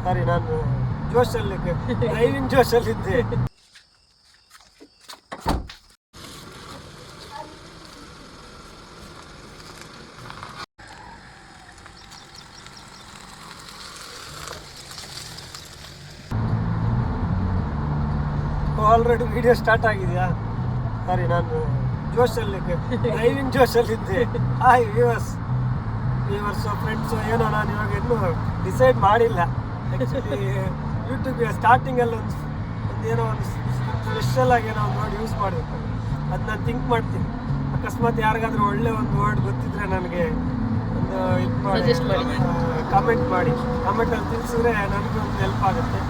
ಸಾರಿ, ನಾನು ಜೋಶಲ್ಲಿ driving ಜೋಶಲ್ಲಿದ್ದೆ. Already video start ಆಗಿದೆಯಾ? ಸಾರಿ, ನಾನು ಜೋಶಲ್ಲಿ ಡ್ರೈವಿಂಗ್ ಜೋಶಲ್ಲಿದ್ದೆ. ಹಾಯ್ ವ್ಯೂವರ್ಸು ಫ್ರೆಂಡ್ಸು, ಏನೋ ನಾನು ಇವಾಗ ಇನ್ನೂ ಡಿಸೈಡ್ ಮಾಡಿಲ್ಲ. ಆ್ಯಕ್ಚುಲಿ ಯೂಟ್ಯೂಬ್ಗೆ ಸ್ಟಾರ್ಟಿಂಗಲ್ಲಿ ಏನೋ ಒಂದು ಸ್ಪೆಷಲ್ ಆಗಿ ಏನೋ ಒಂದು ವರ್ಡ್ ಯೂಸ್ ಮಾಡಬೇಕು, ಅದು ನಾನು ಥಿಂಕ್ ಮಾಡ್ತೀನಿ. ಅಕಸ್ಮಾತ್ ಯಾರಿಗಾದ್ರೂ ಒಳ್ಳೆ ಒಂದು ವರ್ಡ್ ಗೊತ್ತಿದ್ರೆ ನನಗೆ ಒಂದು ಇದು ಮಾಡಿ, ಕಾಮೆಂಟ್ ಮಾಡಿ. ಕಾಮೆಂಟಲ್ಲಿ ತಿಳಿಸಿದ್ರೆ ನನಗೆ ಒಂದು ಹೆಲ್ಪ್ ಆಗುತ್ತೆ.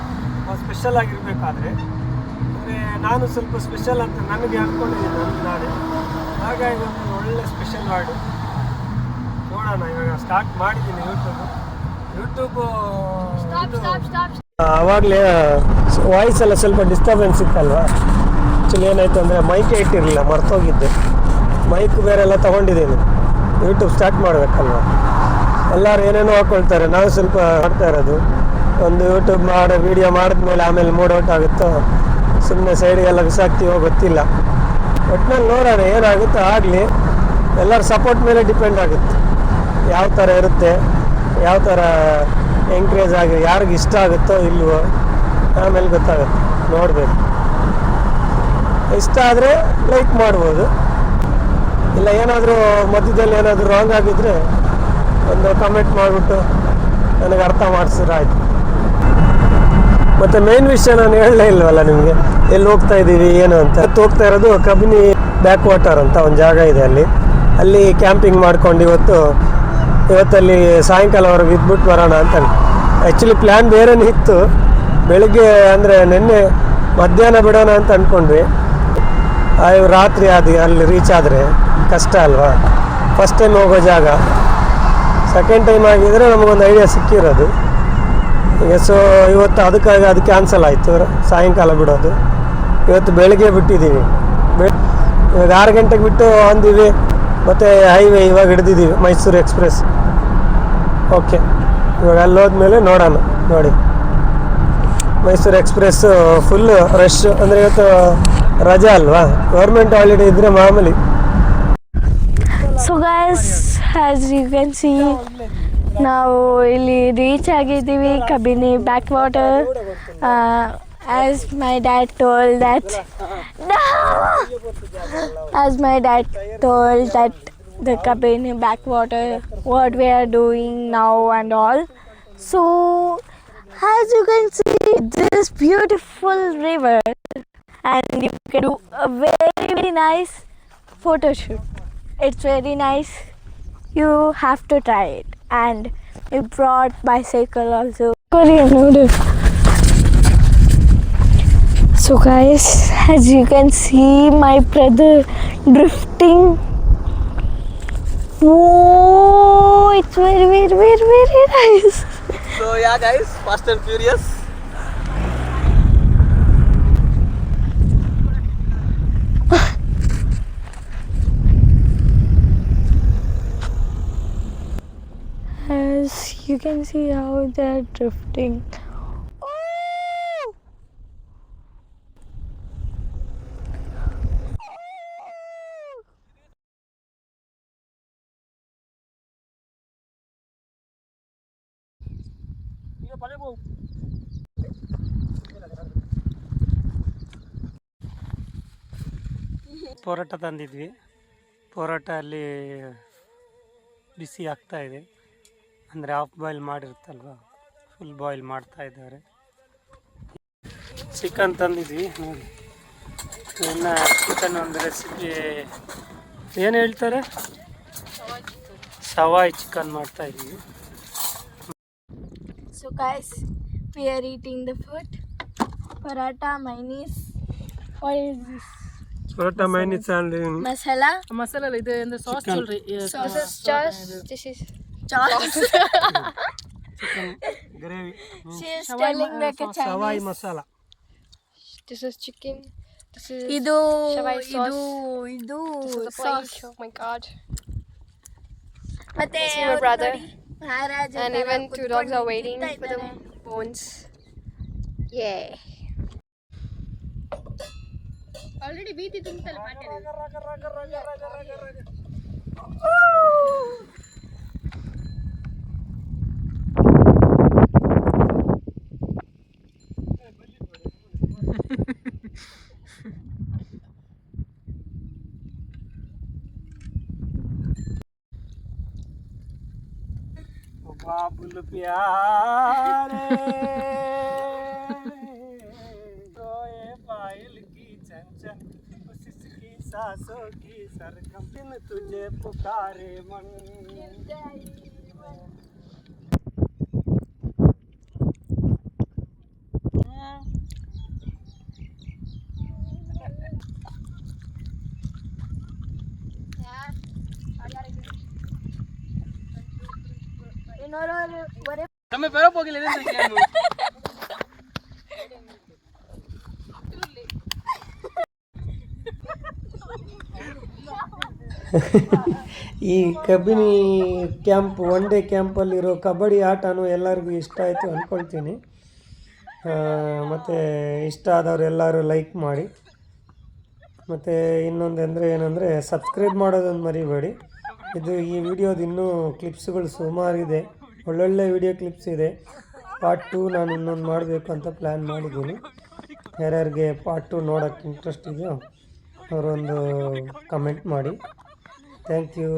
ಸ್ಪೆಷಲ್ ಆಗಿರಬೇಕಾದ್ರೆ ಅಂದರೆ ನಾನು ಸ್ವಲ್ಪ ಸ್ಪೆಷಲ್ ಅಂತ ನನಗೆ ಅಂದ್ಕೊಂಡಿದ್ದೀನಿ ನಾನೇ. ಹಾಗಾಗಿ ಒಂದು ಒಳ್ಳೆ ಸ್ಪೆಷಲ್ ವರ್ಡು ನೋಡೋಣ. ಇವಾಗ ಸ್ಟಾರ್ಟ್ ಮಾಡಿದ್ದೀನಿ ಯೂಟ್ಯೂಬು. ಆವಾಗಲೇ ವಾಯ್ಸ್ ಎಲ್ಲ ಸ್ವಲ್ಪ ಡಿಸ್ಟರ್ಬೆನ್ಸ್ ಇತ್ತಲ್ವಾ. ಆ್ಯಕ್ಚುಲಿ ಏನಾಯಿತು ಅಂದರೆ ಮೈಕೇ ಇಟ್ಟಿರಲಿಲ್ಲ, ಮರ್ತೋಗಿದ್ದೆ. ಮೈಕ್ ಬೇರೆಲ್ಲ ತೊಗೊಂಡಿದ್ದೀನಿ. ಯೂಟ್ಯೂಬ್ ಸ್ಟಾರ್ಟ್ ಮಾಡಬೇಕಲ್ವ, ಎಲ್ಲರೂ ಏನೇನೋ ಹಾಕ್ಕೊಳ್ತಾರೆ. ನಾವು ಸ್ವಲ್ಪ ಮಾಡ್ತಾ ಇರೋದು ಒಂದು ಯೂಟ್ಯೂಬ್ ವೀಡಿಯೋ ಮಾಡಿದ್ಮೇಲೆ ಆಮೇಲೆ ಮೂಡ್ ಔಟ್ ಆಗುತ್ತೋ, ಸುಮ್ಮನೆ ಸೈಡಿಗೆಲ್ಲ ಬಿಸಾಕ್ತೀವೋ ಗೊತ್ತಿಲ್ಲ. ಒಟ್ಟಿನಲ್ಲಿ ನೋಡೋಣ ಏನಾಗುತ್ತೋ ಆಗಲಿ. ಎಲ್ಲರ ಸಪೋರ್ಟ್ ಮೇಲೆ ಡಿಪೆಂಡ್ ಆಗುತ್ತೆ, ಯಾವ ಥರ ಇರುತ್ತೆ, ಯಾವ ಥರ ಎಂಕರೇಜ್ ಆಗಿ ಯಾರಿಗೆ ಇಷ್ಟ ಆಗುತ್ತೋ ಇಲ್ವೋ ಆಮೇಲೆ ಗೊತ್ತಾಗುತ್ತೆ. ನೋಡಬೇಕು, ಇಷ್ಟ ಆದರೆ ಲೈಕ್ ಮಾಡ್ಬೋದು, ಇಲ್ಲ ಏನಾದರೂ ಮಧ್ಯದಲ್ಲಿ ಏನಾದರೂ ರಾಂಗ್ ಆಗಿದ್ದರೆ ಒಂದು ಕಮೆಂಟ್ ಮಾಡಿಬಿಟ್ಟು ನನಗೆ ಅರ್ಥ ಮಾಡಿಸಿದ್ರೆ ಆಯಿತು. ಮತ್ತು ಮೇನ್ ವಿಷಯ ನಾನು ಹೇಳಲೇ ಇಲ್ವಲ್ಲ ನಿಮಗೆ, ಎಲ್ಲಿ ಹೋಗ್ತಾ ಇದ್ದೀವಿ ಏನು ಅಂತ. ಹೋಗ್ತಾ ಇರೋದು ಕಬಿನಿ ಬ್ಯಾಕ್ ವಾಟರ್ ಅಂತ ಒಂದು ಜಾಗ ಇದೆ, ಅಲ್ಲಿ ಕ್ಯಾಂಪಿಂಗ್ ಮಾಡ್ಕೊಂಡು ಇವತ್ತಲ್ಲಿ ಸಾಯಂಕಾಲವರೆಗೆ ಇದ್ಬಿಟ್ಟು ಬರೋಣ ಅಂತ. ಆ್ಯಕ್ಚುಲಿ ಪ್ಲ್ಯಾನ್ ಬೇರೆನೇ ಇತ್ತು. ಬೆಳಿಗ್ಗೆ ಅಂದರೆ ನಿನ್ನೆ ಮಧ್ಯಾಹ್ನ ಬಿಡೋಣ ಅಂತ ಅಂದ್ಕೊಂಡ್ವಿ. ರಾತ್ರಿ ಅಲ್ಲಿ ರೀಚ್ ಆದರೆ ಕಷ್ಟ ಅಲ್ವಾ. ಫಸ್ಟ್ ಟೈಮ್ ಹೋಗೋ ಜಾಗ, ಸೆಕೆಂಡ್ ಟೈಮ್ ಆಗಿದ್ರೆ ನಮಗೊಂದು ಐಡಿಯಾ ಸಿಕ್ಕಿರೋದು. ಈಗ ಸೊ ಇವತ್ತು ಅದಕ್ಕಾಗಿ ಅದು ಕ್ಯಾನ್ಸಲ್ ಆಯಿತು, ಸಾಯಂಕಾಲ ಬಿಡೋದು. ಇವತ್ತು ಬೆಳಗ್ಗೆ ಬಿಟ್ಟಿದ್ದೀವಿ. ಇವಾಗ 6 ಗಂಟೆಗೆ ಬಿಟ್ಟು ಅಂದಿವಿ. ಮತ್ತು ಹೈವೇ ಇವಾಗ ಹಿಡಿದಿದ್ದೀವಿ, ಮೈಸೂರು ಎಕ್ಸ್ಪ್ರೆಸ್. ಓಕೆ, ಇವಾಗ ಅಲ್ಲಿ ಹೋದ್ಮೇಲೆ ನೋಡೋಣ. ನೋಡಿ, ಮೈಸೂರು ಎಕ್ಸ್ಪ್ರೆಸ್ಸು ಫುಲ್ಲು ರಶ್. ಅಂದರೆ ಇವತ್ತು ರಜಾ ಅಲ್ವಾ, ಗೌರ್ಮೆಂಟ್ ಹಾಲಿಡೇ ಇದ್ದರೆ ಮಾಮೂಲಿ. So guys, as you can see ನಾವು ಇಲ್ಲಿ ರೀಚ್ ಆಗಿದ್ದೀವಿ, Kabini back water. As my dad told that the Kabini backwater, what we are doing now and all. So as you can see this beautiful river, and you can do a very, very nice photo shoot. It's very nice, you have to try it. And we brought bicycle also. Korean noodles. So guys, as you can see my brother drifting. Whoa, it's very, very, very, very nice. So yeah guys, Fast and Furious. As you can see how they're drifting. Parotta ತಂದಿದ್ವಿ. ಪರೋಟ ಅಲ್ಲಿ ಬಿಸಿ ಆಗ್ತಾ ಇದೆ, ಅಂದರೆ half boil ಮಾಡಿರುತ್ತಲ್ವ, full boil ಮಾಡ್ತಾ ಇದ್ದಾರೆ. Chicken ತಂದಿದ್ವಿ ನೋಡಿ. ಇನ್ನು ಚಿಕನ್ ಒಂದು ರೆಸಿಪಿ ಏನು ಹೇಳ್ತಾರೆ, ಸವಾಯ್ ಚಿಕನ್ ಮಾಡ್ತಾ ಇದ್ದೀವಿ. So guys, we are eating the food. Paratha, mayonnaise. What is this? Paratha ಮೈನೀಸ್ and Masala. Masala ಇದೆ ಅಂದ್ರೆ ಸಾಸ್ ಚಲ್ರಿ. Sauce. This is sauce. Chicken gravy. She is telling like a Chinese. ಸವಾಯ್ masala. This is chicken. This is Idu This is the sauce. plate. Oh my god. ಮತ್ತೆ This is my brother. And even 2 dogs are waiting for the bones. Yeah. Already ಬೀತಿ ತುಂಬ್ತಲ್ಲ ಪಾಟೆ बाबुल प्यारे रोए पायल की चंचल उसकी सांसों की सरगम दिन तुझे पुकारे मन તમે પેરો પોગી લેને કેમ ಈ ಕಬಿನಿ ಕ್ಯಾಂಪ್ ಒನ್ ಡೇ ಕ್ಯಾಂಪಲ್ಲಿರೋ ಕಬಡ್ಡಿ ಆಟನೂ ಎಲ್ಲರಿಗೂ ಇಷ್ಟ ಆಯಿತು ಅಂದ್ಕೊಳ್ತೀನಿ. ಮತ್ತು ಇಷ್ಟ ಆದವ್ರು ಎಲ್ಲರೂ ಲೈಕ್ ಮಾಡಿ. ಮತ್ತು ಇನ್ನೊಂದು ಏನಂದರೆ ಸಬ್ಸ್ಕ್ರೈಬ್ ಮಾಡೋದನ್ನು ಮರಿಬೇಡಿ. ಈ ವಿಡಿಯೋದು ಇನ್ನೂ ಕ್ಲಿಪ್ಸ್ಗಳು ಸುಮಾರಿದೆ, ಒಳ್ಳೊಳ್ಳೆ ವಿಡಿಯೋ ಕ್ಲಿಪ್ಸ್ ಇದೆ. ಪಾರ್ಟ್ 2 ನಾನು ಇನ್ನೊಂದು ಮಾಡಬೇಕು ಅಂತ ಪ್ಲ್ಯಾನ್ ಮಾಡಿದ್ದೀನಿ. ಯಾರ್ಯಾರಿಗೆ ಪಾರ್ಟ್ 2 ನೋಡೋಕ್ಕೆ ಇಂಟ್ರೆಸ್ಟ್ ಇದೆಯೋ ಅವರೊಂದು ಕಮೆಂಟ್ ಮಾಡಿ. Thank you.